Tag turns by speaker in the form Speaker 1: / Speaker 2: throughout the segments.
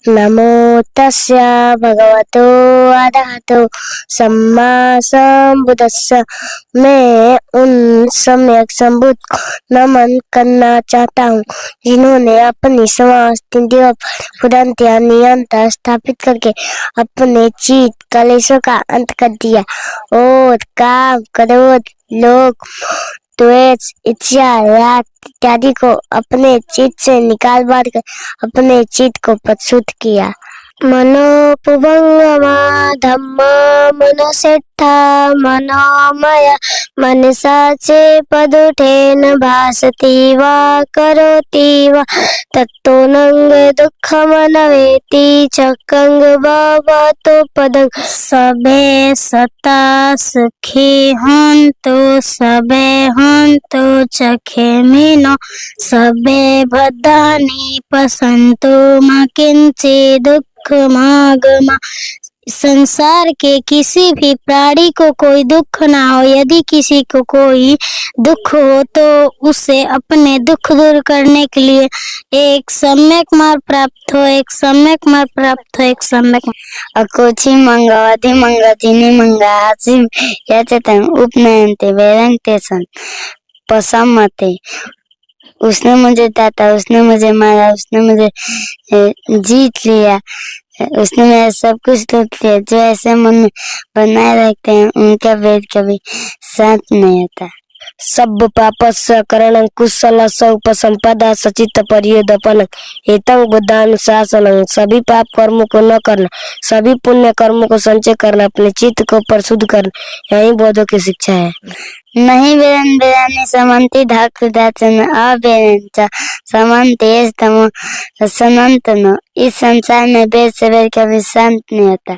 Speaker 1: नमो तस्य भगवतो अरहतो सम्मा संबुद्धस्स। मैं उन सम्यक संबुद्ध को नमन करना चाहता हूँ जिन्होंने अपनी समस्त इंद्रियों पर उड़नत्या नियंत्रण स्थापित करके अपने चित्त कलेशों का अंत कर दिया और काम क्रोध लोभ द्वेष इच्छा राग इत्यादि को अपने चित्त से निकाल बाहर कर अपने चित्त को परिशुद्ध किया। मनोपुभंगमा धम्मा मनसेट्ठा मनोमय मनसा चे पदुठेन भासति वा करोति वा तत्तोऽनंग दुःखमनवेति चक्रंग भवतो पदं। सबे सता सुखी हन्तु सबे हन्तु चखेमिनो सबे भद्राणि पश्यन्तु मा किंचित् दुःखमागमा। संसार के किसी भी प्राणी को कोई दुख ना हो। यदि किसी को कोई दुख हो तो उसे अपने दुख दूर करने के लिए एक सम्यक मार्ग प्राप्त हो, एक सम्यक मार्ग प्राप्त हो, एक सम्यक। अकोची मंगवादी मंगतिनी मंगासी यचतं उपनयन्ते वेरंते सन पसमते। उसने मुझे दाता, उसने मुझे मारा, उसने मुझे जीत लिया, उसने मेरा सब कुछ लूट लिया। जो ऐसे मन में बनाए रखते हैं उनका वेद कभी शांत नहीं होता। सब पापस्य करणं कुशल उपसंपदा सचित परियोदपन एतं बुद्धानुशासनं। सभी पाप कर्मों को न करना, सभी पुण्य कर्मों को संचय करना, अपने चित्त को परिशुद्ध करना, यही बौद्धों की शिक्षा है। नहीं बेरन बेरानी समन्ति धाकुदाचन अबेरन समन्ति तमो सनातन। इस संसार में वेद से वेद कभी शांत नहीं होता,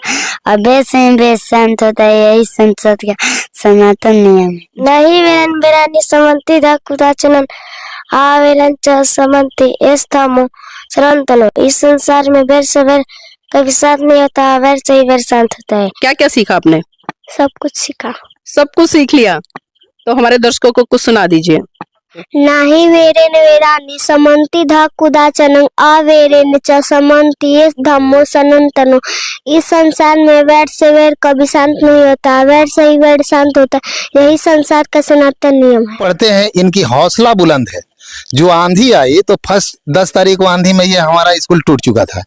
Speaker 1: अवेद से ही वेद शांत होता है। यही संसार का सनातन नियम है। नहीं बेरन बेरानी समन्ति धाकुदाचन अबेरन समन्ति तमो सनातन। इस संसार में वेद से वेद कभी शांत नहीं होता, अवेद से ही वेद शांत होता है।
Speaker 2: क्या क्या सीखा आपने?
Speaker 1: सब कुछ सीखा।
Speaker 2: सब कुछ सीख लिया तो हमारे दर्शकों को कुछ सुना दीजिए।
Speaker 1: नाही वेरेन वेरानि समन्ति धाकुदाचनं अवेरेन च समन्ति धम्मो सनातनो। इस संसार में वैर से वैर कभी शांत नहीं होता, वैर से ही वैर शांत होता है। यही संसार का सनातन नियम है।
Speaker 3: पढ़ते हैं इनकी हौसला बुलंद है। जो आंधी आई तो फर्स्ट 10 तारीख को आंधी में ये हमारा स्कूल टूट चुका था।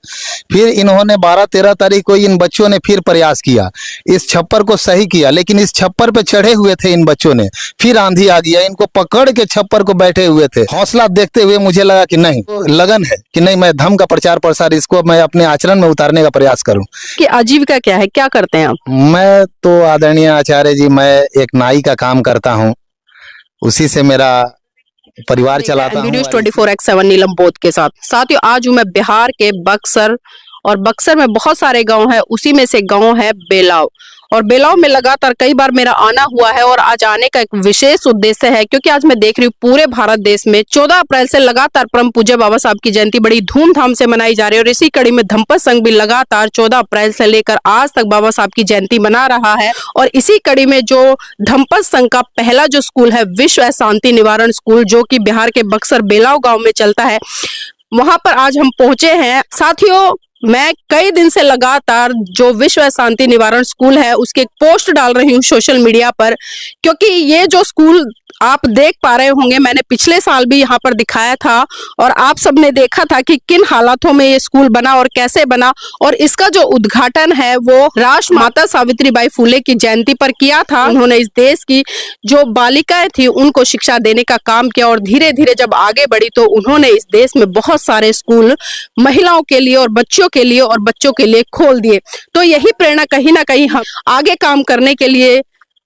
Speaker 3: फिर इन्होंने 12-13 तारीख को इन बच्चों ने फिर प्रयास किया, इस छप्पर को सही किया, लेकिन इस छप्पर पे चढ़े हुए थे इन बच्चों ने। फिर आंधी आ गया, इनको पकड़ के छप्पर को बैठे हुए थे। हौसला देखते हुए मुझे लगा कि नहीं, तो लगन है कि नहीं, मैं धम्म का प्रचार प्रसार इसको मैं अपने आचरण में उतारने का प्रयास करूं।
Speaker 2: कि आजीविका क्या है, क्या करते हैं आप?
Speaker 3: मैं तो आदरणीय आचार्य जी, मैं एक नाई का काम करता हूँ, उसी से मेरा परिवार चलाता हूँ।
Speaker 2: न्यूज़ 24x7 नीलम बौद्ध के साथ। साथियों, आज हूँ मैं बिहार के बक्सर, और बक्सर में बहुत सारे गांव हैं, उसी में से गांव है बेलाव। और बेलाव में लगातार कई बार मेरा आना हुआ है, और आज आने का एक विशेष उद्देश्य है क्योंकि आज मैं देख रही हूँ पूरे भारत देश में 14 अप्रैल से लगातार परम पूज्य बाबा साहब की जयंती बड़ी धूमधाम से मनाई जा रही है। और इसी कड़ी में धम्पत संघ भी लगातार 14 अप्रैल से लेकर आज तक बाबा साहब की जयंती मना रहा है। और इसी कड़ी में जो धम्पत संघ का पहला जो स्कूल है विश्व शांति निवारण स्कूल, जो कि बिहार के बक्सर बेलाव गाँव में चलता है, वहां पर आज हम पहुंचे हैं। साथियों, मैं कई दिन से लगातार जो विश्व शांति निवारण स्कूल है उसके एक पोस्ट डाल रही हूँ सोशल मीडिया पर, क्योंकि ये जो स्कूल आप देख पा रहे होंगे, मैंने पिछले साल भी यहाँ पर दिखाया था और आप सबने देखा था कि किन हालातों में ये स्कूल बना और कैसे बना। और इसका जो उद्घाटन है वो राष्ट्र माता सावित्रीबाई फुले की जयंती पर किया था। उन्होंने इस देश की जो बालिकाएं थी उनको शिक्षा देने का काम किया, और धीरे धीरे जब आगे बढ़ी तो उन्होंने इस देश में बहुत सारे स्कूल महिलाओं के लिए और बच्चों के लिए और बच्चों के लिए खोल दिए। तो यही प्रेरणा कहीं ना कहीं हम आगे काम करने के लिए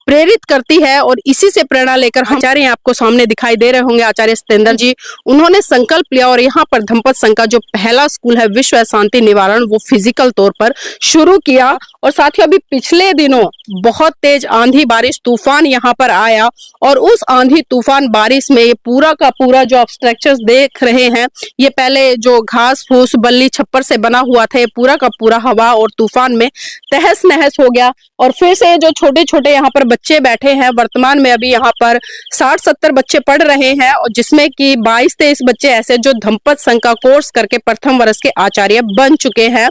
Speaker 2: प्रेरित करती है, और इसी से प्रेरणा लेकर हम आचार्य आपको सामने दिखाई दे रहे होंगे, आचार्य सत्येंद्र जी, उन्होंने संकल्प लिया और यहाँ पर धम्पत संघ का जो पहला स्कूल है विश्व शांति निवारण वो फिजिकल तौर पर शुरू किया। और साथियों, अभी पिछले दिनों बहुत तेज आंधी बारिश तूफान यहाँ पर आया, और उस आंधी तूफान बारिश में ये पूरा का पूरा जो आप स्ट्रक्चर्स देख रहे हैं, ये पहले जो घास फूस बल्ली छप्पर से बना हुआ था, ये पूरा का पूरा हवा और तूफान में तहस नहस हो गया। और फिर से जो छोटे छोटे यहाँ पर बच्चे बैठे हैं। वर्तमान में अभी यहाँ पर 60-70 बच्चे पढ़ रहे हैं और जिसमें कि 22-23 बच्चे ऐसे जो धम्पत संघ का कोर्स करके प्रथम वर्ष के आचार्य बन चुके हैं।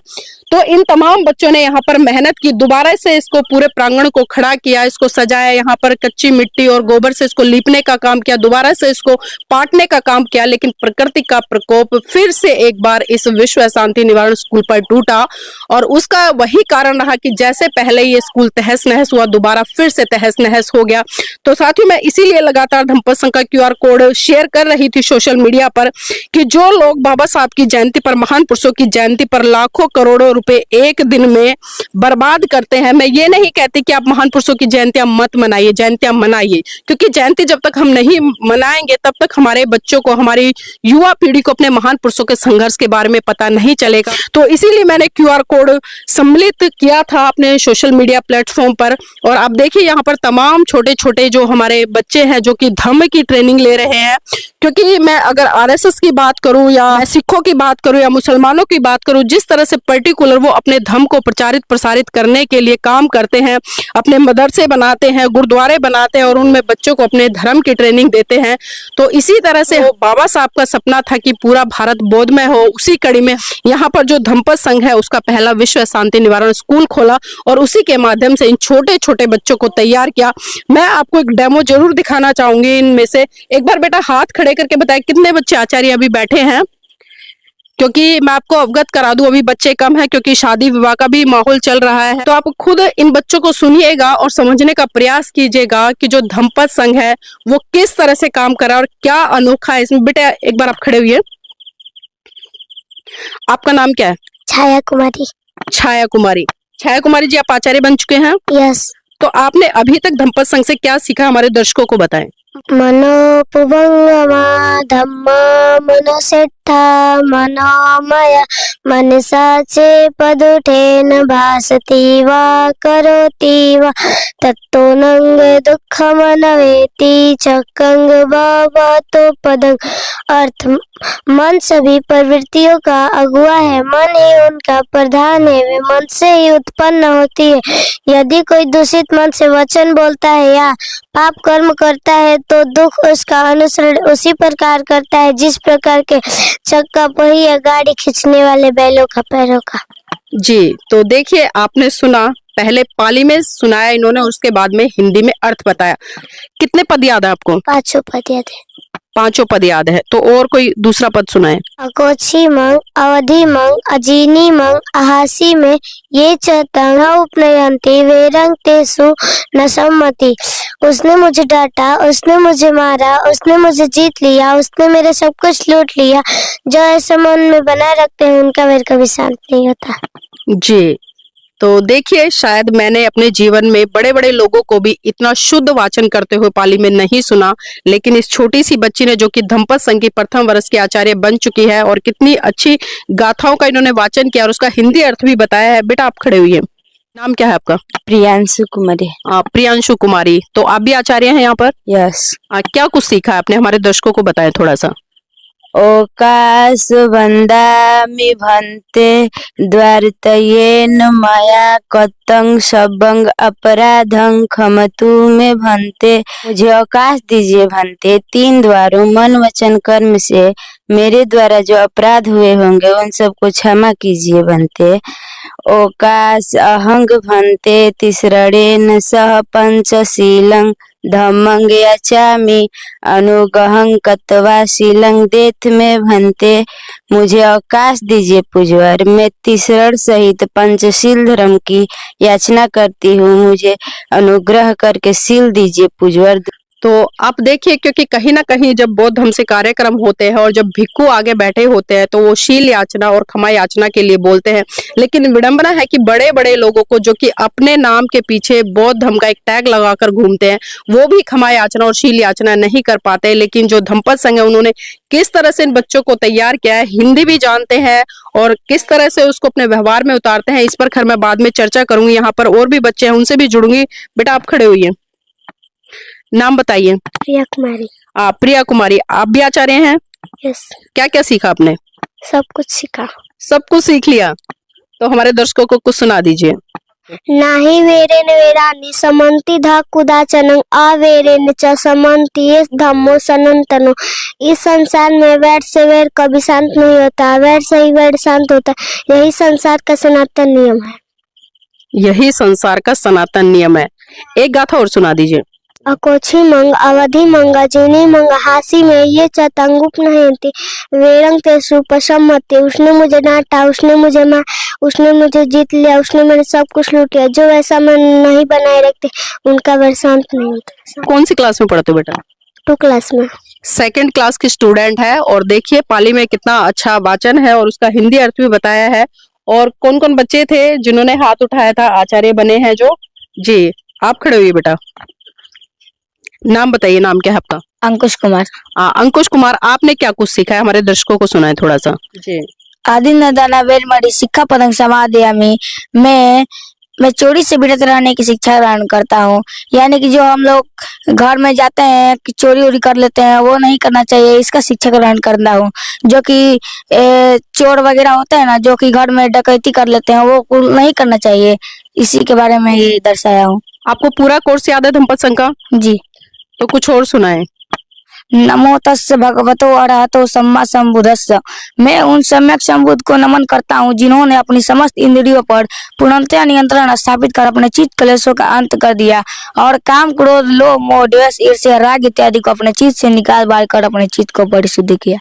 Speaker 2: तो इन तमाम बच्चों ने यहाँ पर मेहनत की, दोबारा से इसको पूरे प्रांगण को खड़ा किया, इसको सजाया, यहाँ पर कच्ची मिट्टी और गोबर से इसको लीपने का काम किया, दोबारा से इसको पाटने का काम किया। लेकिन प्रकृति का प्रकोप फिर से एक बार इस विश्व शांति निवारण स्कूल पर टूटा और उसका वही कारण रहा कि जैसे पहले ये स्कूल तहस नहस हुआ, दोबारा फिर से तहस नहस हो गया। तो साथियों, मैं इसीलिए लगातार धम्पत संघ का QR कोड शेयर कर रही थी सोशल मीडिया पर कि जो लोग बाबा साहब की जयंती पर, महान पुरुषों की जयंती पर लाखों करोड़ों रुपए एक दिन में बर्बाद करते हैं। मैं ये नहीं कहती कि आप महान पुरुषों की जयंतियां मत मनाइए, जयंतियां मनाइए, क्योंकि जयंती जब तक हम नहीं मनाएंगे तब तक हमारे बच्चों को, हमारी युवा पीढ़ी को अपने महान पुरुषों के संघर्ष के बारे में पता नहीं चलेगा। तो इसीलिए मैंने QR कोड सम्मिलित किया था अपने सोशल मीडिया प्लेटफॉर्म पर। और आप देखिए यहाँ पर तमाम छोटे छोटे जो हमारे बच्चे हैं जो कि धम्म की ट्रेनिंग ले रहे हैं। क्योंकि मैं अगर RSS की बात करूं या सिखों की बात करूं या मुसलमानों की बात करूं, जिस तरह से पर्टिकुलर वो अपने धर्म को प्रचारित प्रसारित करने के लिए काम करते हैं, अपने मदरसे बनाते हैं, गुरुद्वारे बनाते हैं और उनमें बच्चों को अपने धर्म की ट्रेनिंग देते हैं। तो इसी तरह से बाबा साहब का सपना था कि पूरा भारत बौद्धमय हो। उसी कड़ी में यहाँ पर जो धम्पत संघ है उसका पहला विश्व शांति निवारण स्कूल खोला और उसी के माध्यम से इन छोटे छोटे बच्चों को तैयार किया। मैं आपको एक डेमो जरूर दिखाना चाहूंगी इनमें से। एक बार बेटा हाथ खड़े करके बताए कितने बच्चे आचार्य अभी बैठे हैं, क्योंकि मैं आपको अवगत करा दूं अभी बच्चे कम है क्योंकि शादी विवाह का भी माहौल चल रहा है। तो आप खुद इन बच्चों को सुनिएगा और समझने का प्रयास कीजिएगा कि जो धम्पत संघ है वो किस तरह से काम कर रहा है और क्या अनोखा है इसमें। बेटा एक बार आप खड़े हुए, आपका नाम क्या है?
Speaker 1: छाया कुमारी।
Speaker 2: छाया कुमारी। छाया कुमारी जी, आप आचार्य बन चुके हैं।
Speaker 1: यस।
Speaker 2: तो आपने अभी तक धम्पत संघ से क्या सीखा, हमारे दर्शकों को बताएं।
Speaker 1: मनोपुभंगमा धम्मा मनसेट्ठा मनोमय मनसा चे पदुठेन भासति वा करोति वा तत्तोनंग दुःखमनवेति चक्कंग भवतो पदंग। अर्थ, मन सभी प्रवृत्तियों का अगुआ है, मन ही उनका प्रधान है, वे मन से ही उत्पन्न होती है। यदि कोई दूषित मन से वचन बोलता है या पाप कर्म करता है तो दुख उसका अनुसरण उसी प्रकार करता है जिस प्रकार के चक्का पहिया गाड़ी खींचने वाले बैलों का पैरों का।
Speaker 2: जी, तो देखिए आपने सुना, पहले पाली में सुनाया इन्होंने, उसके बाद में हिंदी में अर्थ बताया। कितने पद याद है आपको?
Speaker 1: 5 पद याद है।
Speaker 2: 5 पद याद है। तो और कोई दूसरा पद सुनाए।
Speaker 1: अकोछी मंग, अवधि मंग, अजीनी मंग, अहासी में ये चतंग उपनयंती वेरंग तेसु न सम्मति। उसने मुझे डांटा, उसने मुझे मारा, उसने मुझे जीत लिया, उसने मेरे सब कुछ लूट लिया। जो ऐसे मन में बना रखते हैं उनका वैर कभी शांत नहीं होता।
Speaker 2: जी, तो देखिए शायद मैंने अपने जीवन में बड़े बड़े लोगों को भी इतना शुद्ध वाचन करते हुए पाली में नहीं सुना, लेकिन इस छोटी सी बच्ची ने जो कि धम्पत संघ की प्रथम वर्ष की आचार्य बन चुकी है और कितनी अच्छी गाथाओं का इन्होंने वाचन किया और उसका हिंदी अर्थ भी बताया है। बेटा आप खड़े हुए, नाम क्या है आपका?
Speaker 4: प्रियांशु कुमारी।
Speaker 2: प्रियांशु कुमारी। तो आप भी आचार्य हैं यहाँ पर?
Speaker 4: यस।
Speaker 2: क्या कुछ सीखा है आपने, हमारे दर्शकों को बताएं थोड़ा सा।
Speaker 4: ओकाश वंदामि भन्ते द्वारतयेन मया कतंग सबंग अपराधं क्षमतु मे भन्ते। मुझे अवकाश दीजिए भन्ते, 3 द्वारों मन वचन कर्म से मेरे द्वारा जो अपराध हुए होंगे उन सबको क्षमा कीजिए भन्ते। ओकाश अहंग भन्ते तिसरणेन सह पंचशीलं धम्मंग याचामि अनुगहं कत्वा शीलं देथ में भन्ते। मुझे अवकाश दीजिए पूज्यवर, मैं तीसरण सहित पंचशील धर्म की याचना करती हूँ, मुझे अनुग्रह करके शील दीजिए पूज्यवर।
Speaker 2: तो आप देखिए, क्योंकि कहीं ना कहीं जब बौद्ध धर्म से कार्यक्रम होते हैं और जब भिक्खु आगे बैठे होते हैं तो वो शील याचना और क्षमा याचना के लिए बोलते हैं, लेकिन विडंबना है कि बड़े बड़े लोगों को जो कि अपने नाम के पीछे बौद्ध धर्म का एक टैग लगाकर घूमते हैं वो भी क्षमा याचना और शील याचना नहीं कर पाते। लेकिन जो धम्पत संघ है उन्होंने किस तरह से इन बच्चों को तैयार किया है, हिंदी भी जानते हैं और किस तरह से उसको अपने व्यवहार में उतारते हैं, इस पर खैर मैं बाद में चर्चा करूंगी। यहाँ पर और भी बच्चे हैं उनसे भी जुड़ूंगी। बेटा आप खड़े हुई, नाम बताइए।
Speaker 1: प्रिया कुमारी।
Speaker 2: प्रिया कुमारी, आप भी आचार्य हैं?
Speaker 1: यस।
Speaker 2: क्या क्या सीखा आपने?
Speaker 1: सब कुछ सीखा।
Speaker 2: सब कुछ सीख लिया। तो हमारे दर्शकों को कुछ सुना दीजिए।
Speaker 1: नाही वेरेन वेरानि समन्ति धाकुदाचनं अवेरेन च समन्ति ये धम्मो सनातनो। इस संसार में वैर से वैर कभी शांत नहीं होता, वैर से ही वैर शांत होता। यही संसार का सनातन नियम है।
Speaker 2: यही संसार का सनातन नियम है। एक गाथा और सुना दीजिए।
Speaker 1: अकोछी मंग अवधि मंगा जिनी मंग हासी में ये चतंगुप नहेंती वेरंग ते सुपसम्मति। उसने मुझे डांटा, उसने मुझे मार, उसने मुझे जीत लिया, उसने मेरे सब कुछ लूट लिया। जो ऐसा मन नहीं बनाए रखते उनका वैर शांत नहीं होता।
Speaker 2: कौन सी क्लास में पढ़ते हो बेटा?
Speaker 1: 2 क्लास में।
Speaker 2: 2nd क्लास की स्टूडेंट है और देखिए पाली में कितना अच्छा वाचन है और उसका हिंदी अर्थ भी बताया है। और कौन कौन बच्चे थे जिन्होंने हाथ उठाया था, आचार्य बने हैं जो? जी आप खड़े हुए बेटा, नाम बताइए, नाम क्या है आपका?
Speaker 4: अंकुश कुमार।
Speaker 2: अंकुश कुमार, आपने क्या कुछ सीखा है हमारे दर्शकों को सुनाए थोड़ा सा। जी।
Speaker 4: आदि नदाना वेलमणि शिक्षा पदं समादयामि। मैं चोरी से विरत रहने की शिक्षा ग्रहण करता हूँ। यानी कि जो हम लोग घर में जाते हैं कि चोरी उरी कर लेते हैं, वो नहीं करना चाहिए, इसका शिक्षा ग्रहण करता हूँ। जो कि चोर वगैरह होते हैं ना, जो कि घर में डकैती कर लेते हैं, वो नहीं करना चाहिए। इसी के बारे में ये दर्शाया हूँ।
Speaker 2: आपको पूरा कोर्स याद है धम्पद संघ का?
Speaker 4: जी।
Speaker 2: तो कुछ और सुनाए।
Speaker 4: नमो तस्य भगवतो अरहतो सम्मा संबुद्धस्स। मैं उन सम्यक संबुद्ध को नमन करता हूँ जिन्होंने अपनी समस्त इंद्रियों पर पूर्णतया नियंत्रण स्थापित कर अपने चित्त क्लेशों का अंत कर दिया और काम, क्रोध, लोभ, मोह, द्वेष, ईर्ष्या, राग इत्यादि को अपने चित्त से निकाल बाहर कर अपने चित्त को परिशुद्ध किया।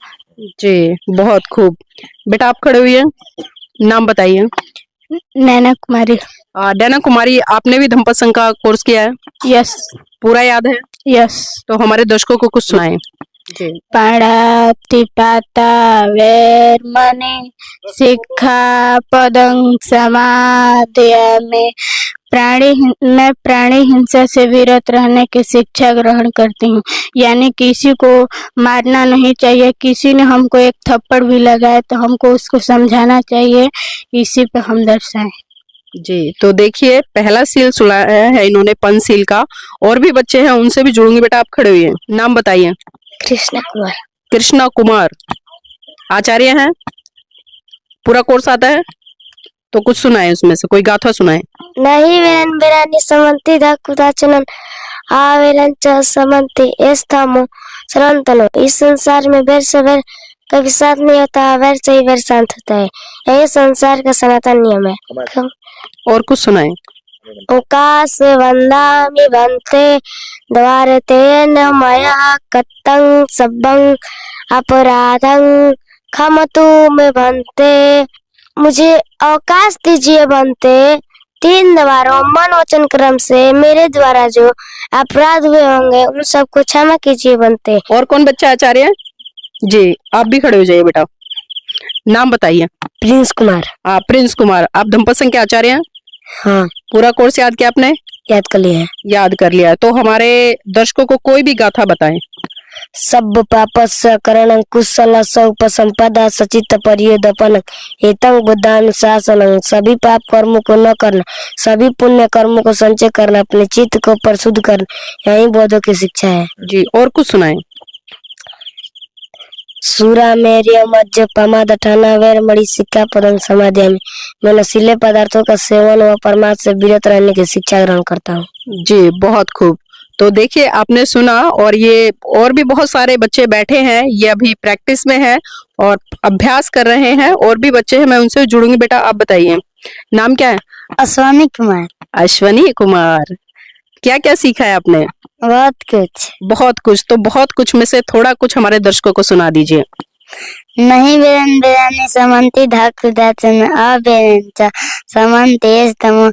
Speaker 2: जी बहुत खूब। बेटा आप खड़े हुए, नाम बताइए।
Speaker 1: नैना कुमारी।
Speaker 2: नैना कुमारी, आपने भी धम्पद संघ का कोर्स किया है?
Speaker 1: यस।
Speaker 2: पूरा याद है?
Speaker 1: यस।
Speaker 2: तो हमारे दर्शकों को कुछ सुनाए। जी।
Speaker 1: पाणिपाता वेरमणि शिक्षा पदं समादयामि। मैं प्राणी हिंसा से विरत रहने की शिक्षा ग्रहण करती हूँ। यानी किसी को मारना नहीं चाहिए। किसी ने हमको एक थप्पड़ भी लगाए तो हमको उसको समझाना चाहिए। इसी पे हम दर्शाएं।
Speaker 2: जी तो देखिए पहला सील सुनाया है इन्होंने पंचशील का, और भी बच्चे हैं उनसे भी जुड़ूंगी। बेटा आप खड़े हुए, नाम बताइए।
Speaker 1: कृष्णा कुमार।
Speaker 2: कृष्णा कुमार आचार्य हैं, पूरा कोर्स आता है, तो कुछ सुनाए उसमें से, कोई गाथा सुनाए।
Speaker 1: नहीं वेरन वेरानि समन्ति धाकुदाचनं अवेरन च समन्ति ये धम्मो सनातनो। इस संसार में वैर से वैर कभी शांत नहीं होता, वैर से ही वैर शांत होता है। यही संसार का सनातन नियम है।
Speaker 2: और कुछ सुनाए।
Speaker 1: उकास वंदामि भन्ते द्वारतेन मया कत्तं सब्बं अपराधं क्षमतु मे भन्ते। मुझे अवकाश दीजिए बनते। 3 द्वारों मन वचन क्रम से मेरे द्वारा जो अपराध हुए होंगे उन सबको क्षमा कीजिए बनते।
Speaker 2: और कौन बच्चा आचार्य? जी आप भी खड़े हो जाइए बेटा, नाम बताइए।
Speaker 1: प्रिंस कुमार।
Speaker 2: प्रिंस कुमार, आप धम्पद संघ के आचार्य हैं?
Speaker 1: हाँ।
Speaker 2: पूरा कोर्स याद किया आपने?
Speaker 1: याद कर लिया है।
Speaker 2: याद कर लिया है। तो हमारे दर्शकों को कोई भी गाथा बताएं।
Speaker 1: सब पापस्य करणं कुशलस्य उपसंपदा सचित परियोदपनं एतं बुद्धानुशासनं। सभी पाप कर्मों को न करना, सभी पुण्य कर्मों को संचय करना, अपने चित्त को परिशुद्ध करना, यही बौद्धों की शिक्षा है।
Speaker 2: जी और कुछ सुनाएं।
Speaker 1: सूरा मेरिय मज्ज पमाद ठाना वेरमणि शिक्षा पदं समादयामि। मैं नशीले पदार्थों का सेवन व परमार्थ से विरत रहने की शिक्षा ग्रहण करता हूँ।
Speaker 2: जी बहुत खूब। तो देखिए आपने सुना, और ये और भी बहुत सारे बच्चे बैठे हैं, ये अभी प्रैक्टिस में है और अभ्यास कर रहे हैं, और भी बच्चे हैं, मैं उनसे जुड़ूंगी। बेटा आप बताइए, नाम क्या है?
Speaker 1: अश्वनी कुमार।
Speaker 2: अश्वनी कुमार, क्या क्या सीखा है आपने?
Speaker 1: बहुत कुछ।
Speaker 2: बहुत कुछ। तो बहुत कुछ में से थोड़ा कुछ हमारे दर्शकों को सुना दीजिए।
Speaker 1: नहीं वेरन वेरानि समन्ति धाकुदाचन अवेरन च समन्ति ये धम्मो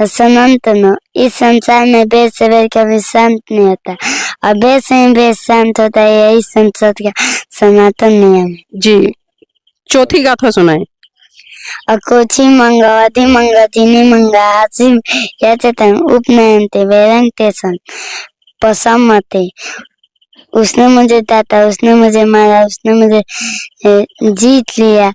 Speaker 1: सनातनो। इस संसार में वेर से वैर कभी शांत नहीं होता और वेर से ही वैर शांत होता है। यही संसार का सनातन नियम है।
Speaker 2: जी चौथी गाथा सुनाए।
Speaker 1: अकोची मंगा अधि मंगा जिनी मंगा हासी यचतं उपनयन्ते वेरंते सन पसम्मते। उसने मुझे डांटा, उसने मुझे मारा, उसने मुझे जीत लिया,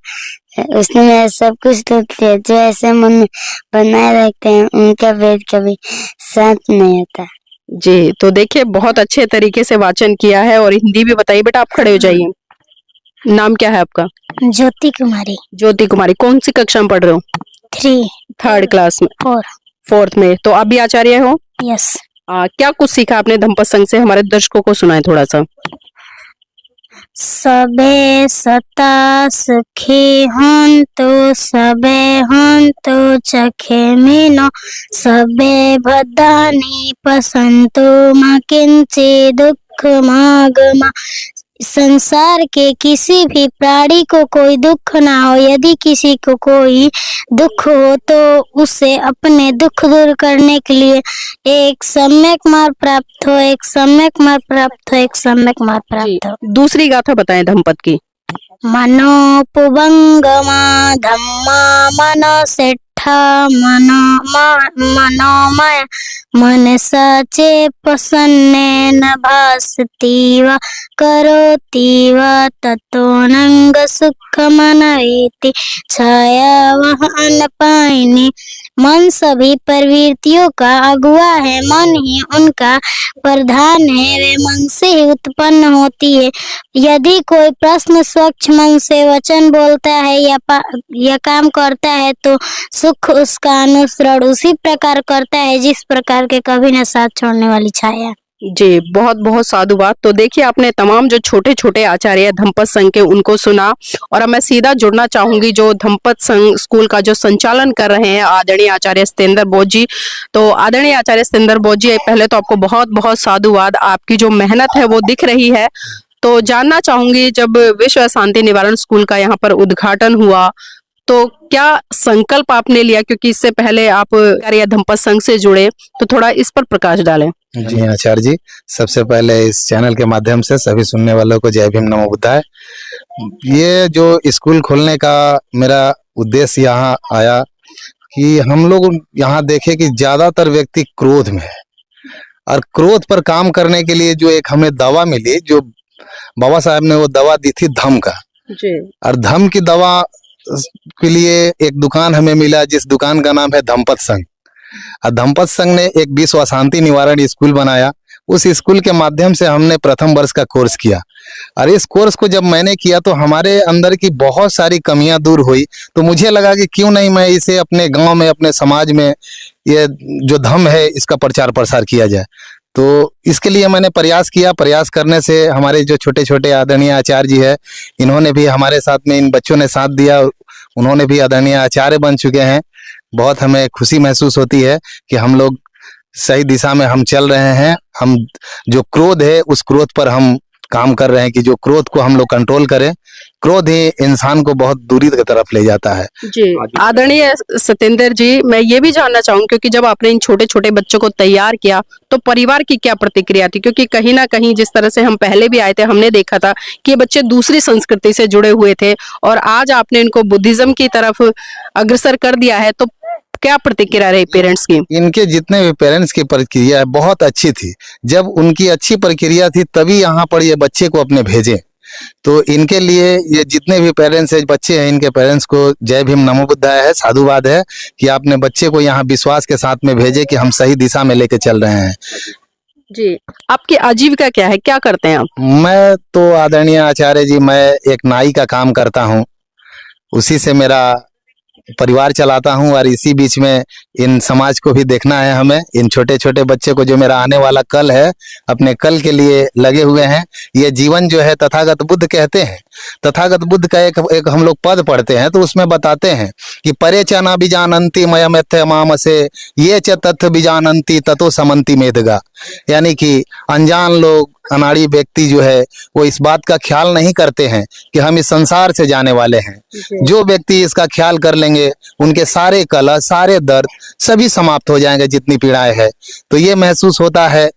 Speaker 1: उसने मेरा सब कुछ लूट लिया। जो ऐसे मन में बनाए रखते हैं उनका वेद कभी शांत नहीं होता।
Speaker 2: जी तो देखिए बहुत अच्छे तरीके से वाचन किया है, और हिंदी भी बताइए। बेटा आप खड़े हो जाइए, नाम क्या है आपका?
Speaker 1: ज्योति कुमारी।
Speaker 2: ज्योति कुमारी, कौन सी कक्षा में पढ़ रहे हो?
Speaker 1: 3
Speaker 2: 3rd क्लास में। 4th में। तो आप भी आचार्य हो?
Speaker 1: यस।
Speaker 2: क्या कुछ सीखा आपने धम्पत संघ से, हमारे दर्शकों को सुनाए थोड़ा सा।
Speaker 1: सबे सता सुखी हन्तु सबे हन्तु चखे मीनो सबे भद्राणि पश्यन्तु मा किंचित् दुःखमागमा। संसार के किसी भी प्राणी को कोई दुख ना हो। यदि किसी को कोई दुख हो तो उसे अपने दुख दूर करने के लिए एक सम्यक मार्ग प्राप्त हो, एक सम्यक मार्ग प्राप्त हो, एक सम्यक मार्ग प्राप्त हो।
Speaker 2: दूसरी गाथा बताएं धम्पत की।
Speaker 1: मनोपुबंगमा धम्मा मनोसेट्ठा मनोमय मनसा चे प्रसन्नेन भासति वा करोति वा ततोऽनंग सुखमनयति छायावह अनपायिनी। मन सभी प्रवृत्तियों का अगुआ है, मन ही उनका प्रधान है, वे मन से ही उत्पन्न होती है। यदि कोई प्रश्न स्वच्छ मन से वचन बोलता है या काम करता है तो सुख उसका अनुसरण उसी प्रकार करता है जिस प्रकार के कभी न साथ छोड़ने वाली छाया।
Speaker 2: जी, बहुत बहुत साधुवाद। तो देखिए, आपने तमाम जो छोटे छोटे आचार्य धम्पत संघ के उनको सुना, और अब मैं सीधा जुड़ना चाहूंगी जो धम्पत संघ स्कूल का जो संचालन कर रहे हैं आदरणीय आचार्य सत्येंद्र बोस जी। तो आदरणीय आचार्य सत्येंद्र बोस जी, पहले तो आपको बहुत बहुत साधुवाद, आपकी जो मेहनत है वो दिख रही है। तो जानना चाहूंगी, जब विश्व शांति निवारण स्कूल का यहाँ पर उद्घाटन हुआ तो क्या संकल्प आपने लिया, क्योंकि इससे पहले आप आचार्य धम्पत संघ से जुड़े, तो थोड़ा इस पर प्रकाश डालें।
Speaker 3: जी आचार्य जी, सबसे पहले इस चैनल के माध्यम से सभी सुनने वालों को जय भीम नमो बुद्धाय। ये जो स्कूल खोलने का मेरा उद्देश्य यहाँ आया कि हम लोग यहाँ देखे कि ज्यादातर व्यक्ति क्रोध में है, और क्रोध पर काम करने के लिए जो एक हमें दवा मिली, जो बाबा साहब ने वो दवा दी थी धम का
Speaker 2: जी।
Speaker 3: और धम की दवा के लिए एक दुकान हमें मिला, जिस दुकान का नाम है धम्पत संघ। और धम्पत संघ ने एक विश्व शांति निवारण स्कूल बनाया। उस स्कूल के माध्यम से हमने प्रथम वर्ष का कोर्स किया, और इस कोर्स को जब मैंने किया तो हमारे अंदर की बहुत सारी कमियां दूर हुई। तो मुझे लगा कि क्यों नहीं मैं इसे अपने गांव में, अपने समाज में ये जो धम है इसका प्रचार प्रसार किया जाए। तो इसके लिए मैंने प्रयास किया। प्रयास करने से हमारे जो छोटे छोटे आदरणीय आचार्य जी है, इन्होंने भी हमारे साथ में, इन बच्चों ने साथ दिया, उन्होंने भी आदरणीय आचार्य बन चुके हैं। बहुत हमें खुशी महसूस होती है कि हम लोग सही दिशा में हम चल रहे हैं। हम जो क्रोध है उस क्रोध पर हम काम कर रहे हैं कि जो क्रोध को हम लोग कंट्रोल करें। क्रोध ही इंसान को बहुत दूरी की तरफ ले जाता है।
Speaker 2: जी आदरणीय सत्येंद्र जी, मैं ये भी जानना चाहूंगी, क्योंकि जब आपने इन छोटे छोटे बच्चों को तैयार किया तो परिवार की क्या प्रतिक्रिया थी? क्योंकि कहीं ना कहीं जिस तरह से हम पहले भी आए थे, हमने देखा था कि ये बच्चे दूसरी संस्कृति से जुड़े हुए थे, और आज आपने इनको बुद्धिज्म की तरफ अग्रसर कर दिया है। तो क्या प्रतिक्रिया रही पेरेंट्स की?
Speaker 3: इनके जितने भी पेरेंट्स की प्रतिक्रिया है बहुत अच्छी थी। जब उनकी अच्छी प्रक्रिया थी तभी यहाँ पर ये बच्चे को अपने भेजे। तो इनके लिए ये जितने भी पेरेंट्स है, बच्चे हैं, इनके पेरेंट्स को जय भीम नमो बुद्धाय है, साधुवाद है कि आपने बच्चे को यहाँ विश्वास के साथ में भेजे कि हम सही दिशा में लेके चल रहे हैं।
Speaker 2: जी, आपकी आजीविका क्या है, क्या करते हैं आप?
Speaker 3: मैं तो आदरणीय आचार्य जी, मैं एक नाई का काम करता हूँ, उसी से मेरा परिवार चलाता हूँ। और इसी बीच में इन समाज को भी देखना है हमें, इन छोटे छोटे बच्चे को, जो मेरा आने वाला कल है, अपने कल के लिए लगे हुए हैं। ये जीवन जो है तथागत बुद्ध कहते हैं, तथागत बुद्ध का एक हम लोग पद पढ़ते हैं तो उसमें बताते हैं कि परे च न बीजानंती मयमथ्य माम से ये च तथ्य बीजानंती ततो समंती मेदगा। यानी कि अनजान लोग, अनाड़ी व्यक्ति जो है वो इस बात का ख्याल नहीं करते हैं कि हम इस संसार से जाने वाले हैं। जो व्यक्ति इसका ख्याल कर लेंगे उनके सारे कलह, सारे दर्द सभी समाप्त हो जाएंगे, जितनी पीड़ाएं है। तो ये महसूस होता है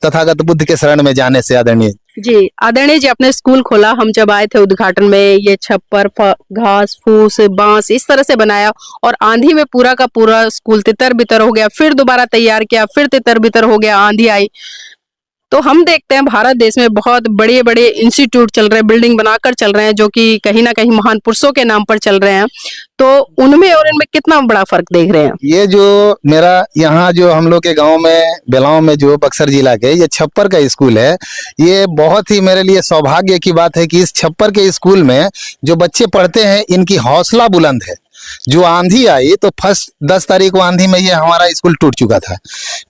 Speaker 3: तथागत बुद्ध के शरण में जाने से। आदरणीय
Speaker 2: जी, आदरणीय जी, अपने स्कूल खोला, हम जब आए थे उद्घाटन में, ये छप्पर, घास फूस, बांस इस तरह से बनाया, और आंधी में पूरा का पूरा स्कूल तितर बितर हो गया। फिर दोबारा तैयार किया, फिर तितर बितर हो गया, आंधी आई। तो हम देखते हैं भारत देश में बहुत बड़े बड़े इंस्टीट्यूट चल रहे हैं, बिल्डिंग बनाकर चल रहे हैं, जो कि कहीं ना कहीं महान पुरुषों के नाम पर चल रहे हैं। तो उनमें और इनमें कितना बड़ा फर्क देख रहे हैं?
Speaker 3: ये जो मेरा यहाँ जो हम लोग के गांव में, बेलाव में, जो बक्सर जिला के ये छप्पर का स्कूल है, ये बहुत ही मेरे लिए सौभाग्य की बात है कि इस छप्पर के स्कूल में जो बच्चे पढ़ते हैं इनकी हौसला बुलंद है। जो आंधी आई तो फर्स्ट 10 तारीख को आंधी में ये हमारा स्कूल टूट चुका था।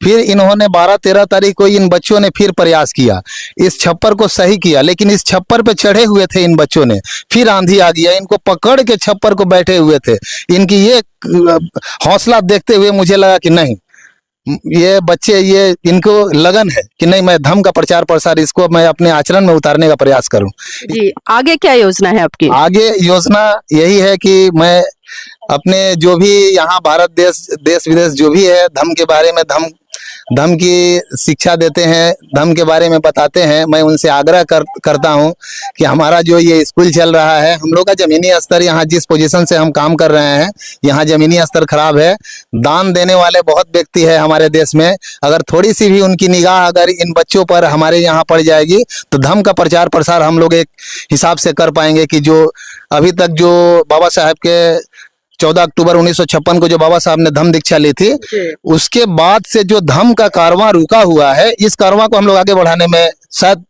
Speaker 3: फिर इन्होंने 12-13 तारीख को इन बच्चों ने फिर प्रयास किया, इस छप्पर को सही किया, लेकिन इस छप्पर पे चढ़े हुए थे इन बच्चों ने, फिर आंधी आ गया, इनको पकड़ के छप्पर को बैठे हुए थे। इनकी ये हौसला देखते हुए मुझे लगा कि नहीं, ये बच्चे, ये इनको लगन है कि नहीं, मैं धम्म का प्रचार प्रसार इसको मैं अपने आचरण में उतारने का प्रयास करूं।
Speaker 2: जी, आगे क्या योजना है आपकी?
Speaker 3: आगे योजना यही है कि मैं अपने जो भी यहाँ भारत देश विदेश जो भी है धम्म के बारे में, धम्म की शिक्षा देते हैं, धम्म के बारे में बताते हैं, मैं उनसे आग्रह करता हूँ कि हमारा जो ये स्कूल चल रहा है, हम लोग का जमीनी स्तर, यहाँ जिस पोजीशन से हम काम कर रहे हैं, यहाँ जमीनी स्तर खराब है। दान देने वाले बहुत व्यक्ति है हमारे देश में, अगर थोड़ी सी भी उनकी निगाह अगर इन बच्चों पर हमारे यहाँ पड़ जाएगी तो धम्म का प्रचार प्रसार हम लोग एक हिसाब से कर पाएंगे कि जो अभी तक जो बाबा साहब के 14 अक्टूबर 1956 को जो बाबा साहब ने धम्म दीक्षा ली थी, उसके बाद से जो धम्म का कारवां रुका हुआ है, इस कारवां को हम लोग आगे बढ़ाने में शायद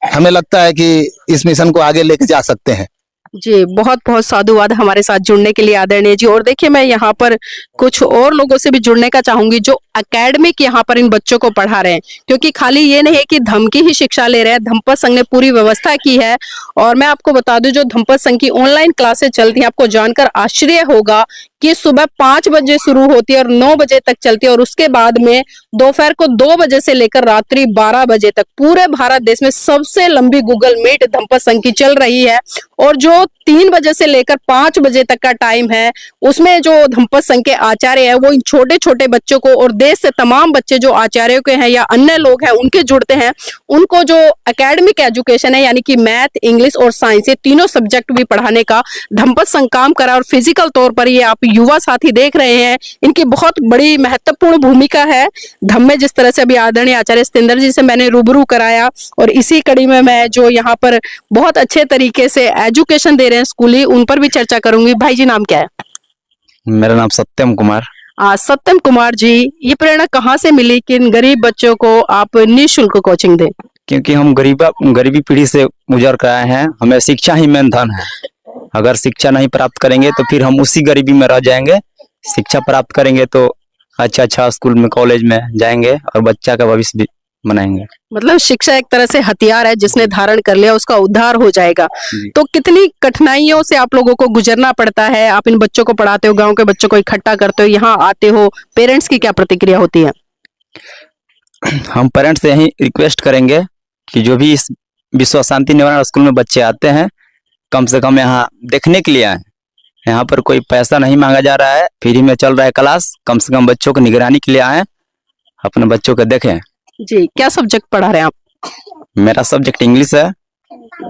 Speaker 3: हमें लगता है कि इस मिशन को आगे लेके जा सकते हैं।
Speaker 2: जी, बहुत बहुत साधुवाद हमारे साथ जुड़ने के लिए आदरणीय जी। और देखिए, मैं यहाँ पर कुछ और लोगों से भी जुड़ने का चाहूंगी जो एकेडमिक यहाँ पर इन बच्चों को पढ़ा रहे हैं, क्योंकि खाली ये नहीं है कि धम्म की ही शिक्षा ले रहे हैं, धम्मपद संघ ने पूरी व्यवस्था की है। और मैं आपको बता दूं, जो धम्मपद संघ की ऑनलाइन क्लासेस चलती हैं, आपको जानकर आश्चर्य होगा कि सुबह 5 बजे शुरू होती है और 9 बजे तक चलती है, और उसके बाद में दोपहर को 2 बजे से लेकर रात्रि 12 बजे तक पूरे भारत देश में सबसे लंबी गूगल मीट धम्मपद संघ की चल रही है। और जो 3 बजे से लेकर 5 बजे तक का टाइम है, उसमें जो धम्मपद संघ के आचार्य है वो इन छोटे छोटे बच्चों को, और देश से तमाम बच्चे जो आचार्यों के हैं या अन्य लोग हैं उनके जुड़ते हैं, उनको जो एकेडमिक एजुकेशन है, यानी कि मैथ, इंग्लिश और साइंस, ये तीनों सब्जेक्ट भी पढ़ाने का धम्मपद संघ काम करा। और फिजिकल तौर पर ये आप युवा साथी देख रहे हैं, इनकी बहुत बड़ी महत्वपूर्ण भूमिका है धम्म में। जिस तरह से अभी आदरणीय आचार्य सतेंद्र जी से मैंने रूबरू कराया, और इसी कड़ी में मैं जो यहाँ पर बहुत अच्छे तरीके से एजुकेशन दे रहे हैं स्कूली, उन पर भी चर्चा करूंगी। भाई जी, नाम क्या है?
Speaker 5: मेरा नाम सत्यम कुमार।
Speaker 2: सत्यम कुमार जी, ये प्रेरणा कहाँ से मिली कि इन गरीब बच्चों को आप निःशुल्क कोचिंग दें?
Speaker 5: क्योंकि हम गरीबी पीढ़ी से गुजर कर आए हैं, हमें शिक्षा ही मेन धन है। अगर शिक्षा नहीं प्राप्त करेंगे तो फिर हम उसी गरीबी में रह जाएंगे। शिक्षा प्राप्त करेंगे तो अच्छा स्कूल में, कॉलेज में जाएंगे और बच्चा का भविष्य भी बनाएंगे।
Speaker 2: मतलब शिक्षा एक तरह से हथियार है, जिसने धारण कर लिया उसका उद्धार हो जाएगा। तो कितनी कठिनाइयों से आप लोगों को गुजरना पड़ता है? आप इन बच्चों को पढ़ाते हो, गांव के बच्चों को इकट्ठा करते हो, यहाँ आते हो, पेरेंट्स की क्या प्रतिक्रिया होती है?
Speaker 5: हम पेरेंट्स से यही रिक्वेस्ट करेंगे कि जो भी इस विश्व शांति निवारण स्कूल में बच्चे आते हैं, कम से कम यहाँ देखने के लिए आए। यहाँ पर कोई पैसा नहीं मांगा जा रहा है, फ्री में चल रहा है क्लास। कम से कम बच्चों को निगरानी के लिए आए, अपने बच्चों को देखें।
Speaker 2: जी, क्या सब्जेक्ट पढ़ा रहे हैं आप?
Speaker 5: मेरा सब्जेक्ट इंग्लिश है।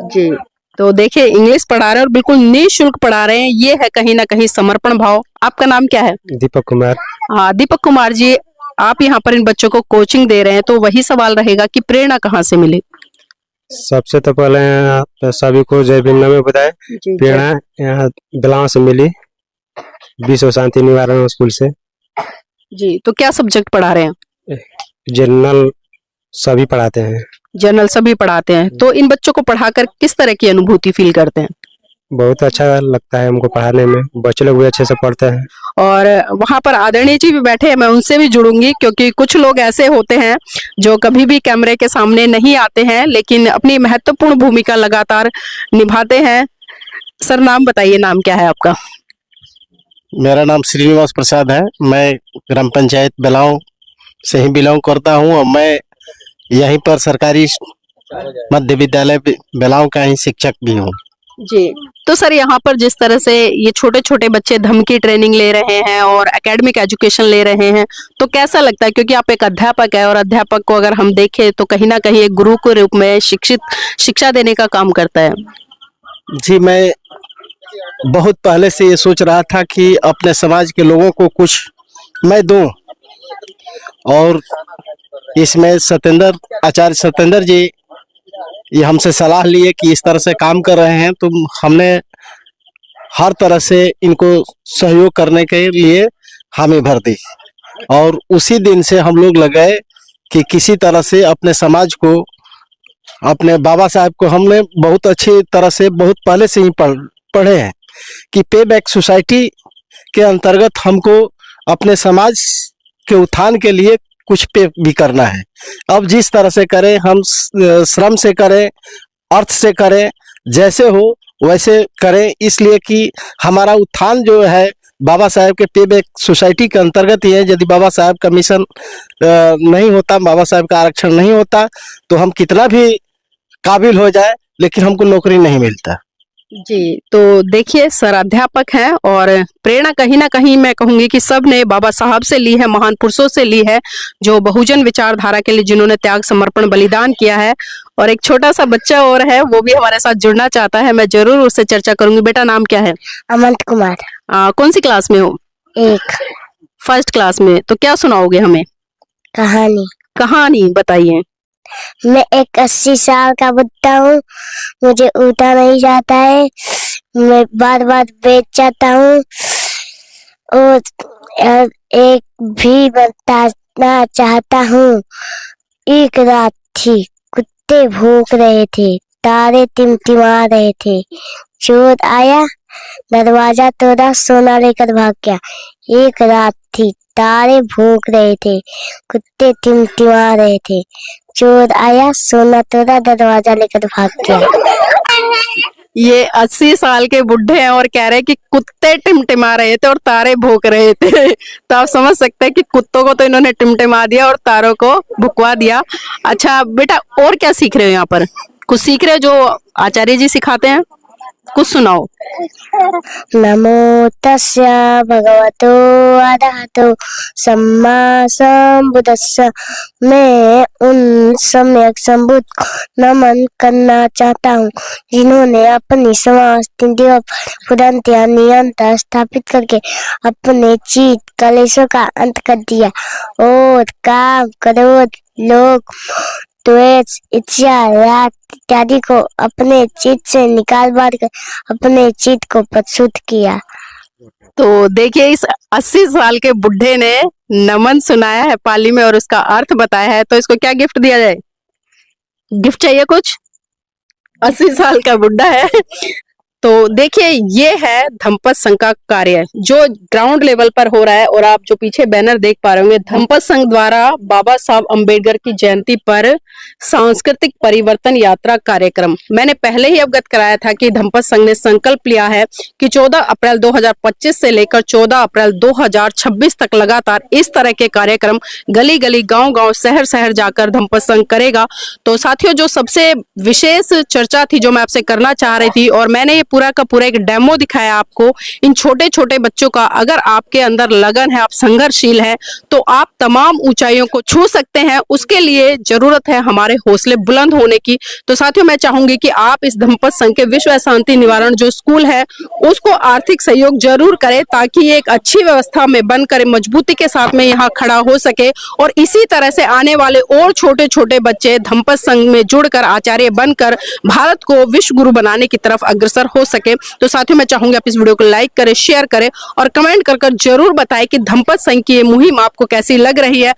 Speaker 2: जी, तो देखिए, इंग्लिश पढ़ा रहे हैं और बिल्कुल निःशुल्क पढ़ा रहे हैं, ये है कहीं ना कहीं समर्पण भाव। आपका नाम क्या है?
Speaker 6: दीपक कुमार।
Speaker 2: हाँ, दीपक कुमार जी, आप यहाँ पर इन बच्चों को कोचिंग दे रहे हैं, तो वही सवाल रहेगा कि प्रेरणा कहाँ से मिली?
Speaker 6: सबसे तो पहले सभी को जय भीम में बताए। प्रेरणा यहाँ बिलाव से मिली, विश्व शांति निवारण स्कूल से।
Speaker 2: जी, तो क्या सब्जेक्ट पढ़ा रहे हैं?
Speaker 6: जनरल सभी पढ़ाते हैं।
Speaker 2: जनरल सभी पढ़ाते हैं। तो इन बच्चों को पढ़ाकर किस तरह की अनुभूति फील करते हैं?
Speaker 6: बहुत अच्छा लगता है हमको पढ़ाने में, बच्चे लोग भी अच्छे से पढ़ते हैं।
Speaker 2: और वहाँ पर आदरणीय जी भी बैठे हैं, मैं उनसे भी जुड़ूंगी, क्योंकि कुछ लोग ऐसे होते हैं जो कभी भी कैमरे के सामने नहीं आते हैं, लेकिन अपनी महत्वपूर्ण भूमिका लगातार निभाते हैं। सर, नाम बताइए, नाम क्या है आपका?
Speaker 7: मेरा नाम श्रीनिवास प्रसाद है। मैं ग्राम पंचायत बेलाव से ही बिलोंग करता हूँ, और मैं यहीं पर सरकारी मध्य विद्यालय बेलाव का ही शिक्षक भी हूँ।
Speaker 2: जी, तो सर, यहाँ पर जिस तरह से ये छोटे छोटे बच्चे धम्म की ट्रेनिंग ले रहे हैं और एकेडमिक एजुकेशन ले रहे हैं, तो कैसा लगता है? क्योंकि आप एक अध्यापक है, और अध्यापक को अगर हम देखें तो कहीं ना कहीं एक गुरु के रूप में शिक्षा देने का काम करता है।
Speaker 7: जी, मैं बहुत पहले से ये सोच रहा था कि अपने समाज के लोगों को कुछ मैं दूं, और इसमें आचार्य सतेंद्र जी ये हमसे सलाह लिए कि इस तरह से काम कर रहे हैं, तो हमने हर तरह से इनको सहयोग करने के लिए हामी भर दी। और उसी दिन से हम लोग लगे कि किसी तरह से अपने समाज को, अपने बाबा साहब को हमने बहुत अच्छी तरह से बहुत पहले से ही पढ़े हैं कि पे बैक सोसाइटी के अंतर्गत हमको अपने समाज के उत्थान के लिए कुछ पे भी करना है। अब जिस तरह से करें, हम श्रम से करें, अर्थ से करें, जैसे हो वैसे करें, इसलिए कि हमारा उत्थान जो है बाबा साहेब के पे बैक सोसाइटी के अंतर्गत ही है। यदि बाबा साहेब का मिशन नहीं होता, बाबा साहेब का आरक्षण नहीं होता, तो हम कितना भी काबिल हो जाए लेकिन हमको नौकरी नहीं मिलता।
Speaker 2: जी, तो देखिए सर अध्यापक हैं और प्रेरणा कहीं ना कहीं मैं कहूंगी कि सब ने बाबा साहब से ली है, महान पुरुषों से ली है, जो बहुजन विचारधारा के लिए जिन्होंने त्याग समर्पण बलिदान किया है। और एक छोटा सा बच्चा और है, वो भी हमारे साथ जुड़ना चाहता है, मैं जरूर उससे चर्चा करूंगी। बेटा नाम क्या है?
Speaker 1: अमंत कुमार।
Speaker 2: कौन सी क्लास में हो?
Speaker 1: 1
Speaker 2: फर्स्ट क्लास में। तो क्या सुनाओगे हमें?
Speaker 1: कहानी।
Speaker 2: कहानी बताइए।
Speaker 1: मैं एक 80 साल का बुड्ढा हूँ, मुझे उठा नहीं जाता है, मैं बार बार बैठ जाता हूँ और एक भी बताना चाहता हूँ। एक रात थी, कुत्ते भौंक रहे थे, तारे टिमटिमा रहे थे, चोर आया, दरवाजा तोड़ा, सोना लेकर भाग गया। एक रात थी, तारे भौंक रहे थे, कुत्ते टिमटिमा रहे थे, चोर आया, सोना तोड़ा, दरवाजा लेकर भाग गया।
Speaker 2: ये 80 साल के बुढ़े हैं और कह रहे हैं कि कुत्ते टिमटिमा रहे थे और तारे भौंक रहे थे। तो आप समझ सकते हैं कि कुत्तों को तो इन्होंने टिमटिमा दिया और तारों को भुकवा दिया। अच्छा बेटा, और क्या सीख रहे हो यहाँ पर? कुछ सीख रहे हो जो आचार्य जी सिखाते हैं? कुछ सुनाओ।
Speaker 1: नमो तस्य भगवतो अरहतो सम्मा संबुद्धस्स। मैं उन सम्यक संबुद्ध को नमन करना चाहता हूँ जिन्होंने अपनी समस्त इंद्रियों पर तुरंत या नियंत्रण स्थापित करके अपने चित्त कलेशों का अंत कर दिया और काम, क्रोध, लोभ, द्वेष, इच्छा, राग इत्यादि को अपने चित्त से निकाल बार कर अपने चित्त को परिशुद्ध किया।
Speaker 2: तो देखिए इस 80 साल के बुढ़े ने नमन सुनाया है पाली में और उसका अर्थ बताया है। तो इसको क्या गिफ्ट दिया जाए? गिफ्ट चाहिए कुछ? 80 साल का बुढ़ा है। तो देखिए ये है धम्पत संघ का कार्य जो ग्राउंड लेवल पर हो रहा है। और आप जो पीछे बैनर देख पा रहे होंगे, धम्पत संघ द्वारा बाबा साहब अम्बेडकर की जयंती पर सांस्कृतिक परिवर्तन यात्रा कार्यक्रम। मैंने पहले ही अवगत कराया था कि धम्पत संघ ने संकल्प लिया है कि 14 अप्रैल 2025 से लेकर 14 अप्रैल 2026 तक लगातार इस तरह के कार्यक्रम गली गली, गांव गांव, शहर शहर जाकर धम्पत संघ करेगा। तो साथियों, जो सबसे विशेष चर्चा थी जो मैं आपसे करना चाह रही थी, और मैंने ये पूरा का पूरा एक डेमो दिखाया आपको इन छोटे छोटे बच्चों का। अगर आपके अंदर लगन है, आप संघर्षशील हैं, तो आप तमाम ऊंचाइयों को छू सकते हैं। उसके लिए जरूरत है हमारे हौसले बुलंद होने की। तो साथियों, मैं चाहूंगी कि आप इस धम्पत संघ के विश्व शांति निवारण जो स्कूल है उसको आर्थिक सहयोग जरूर करें, ताकि ये एक अच्छी व्यवस्था में बनकर मजबूती के साथ में यहाँ खड़ा हो सके। और इसी तरह से आने वाले और छोटे छोटे बच्चे धम्पत संघ में जुड़कर आचार्य बनकर भारत को विश्व गुरु बनाने की तरफ अग्रसर हो सके। तो साथियों, मैं चाहूंगी आप इस वीडियो को लाइक करें, शेयर करें और कमेंट कर जरूर बताएं कि धम्पत संघ की ये मुहिम आपको कैसी लग रही है।